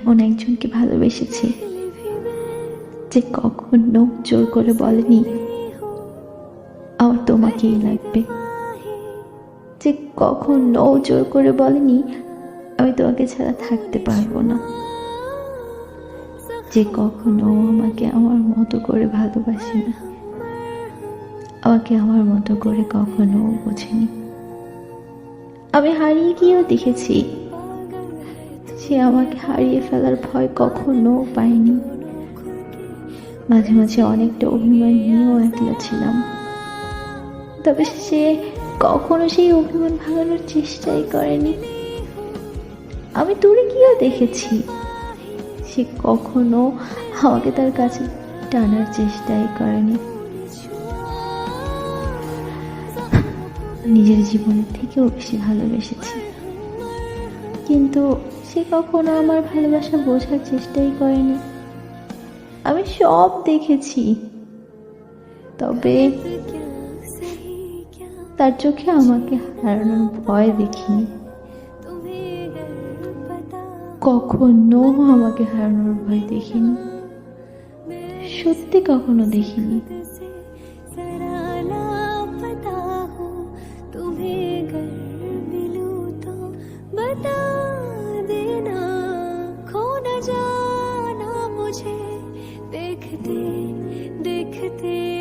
এমন একজনকে ভালোবেসেছি যে কখনো জোর করে বলেনি আমার তোমাকেই লাগবে, যে কখনো জোর করে বলেনি আমি তোমাকে ছাড়া থাকতে পারবো না, যে কখনো আমাকে আমার মতো করে ভালোবাসে না, আমাকে আমার মতো করে কখনো বোঝেনি। আমি হারিয়ে গিয়েও দেখেছি সে আমাকে হারিয়ে ফেলার ভয় কখনো পায়নি। মাঝে মাঝে অনেকটা অভিমান নিয়েও একলা ছিলাম, তবে সে কখনো সেই অভিমান ভাঙানোর চেষ্টাই করেনি। আমি দূরে গিয়েও দেখেছি সে কখনো আমাকে তার কাছে টানার চেষ্টাই করেনি। নিজের জীবনের থেকেও বেশি ভালোবেসেছি, কিন্তু সে কখনো আমার ভালোবাসা বোঝার চেষ্টাই করেনি। আমি সব দেখেছি, তবে তার চোখে আমাকে হারানোর ভয় দেখিনি, কখনো আমাকে হারানোর ভয় দেখিনি, সত্যি কখনো দেখিনি। बता देना, खो न जाना मुझे देखते देखते।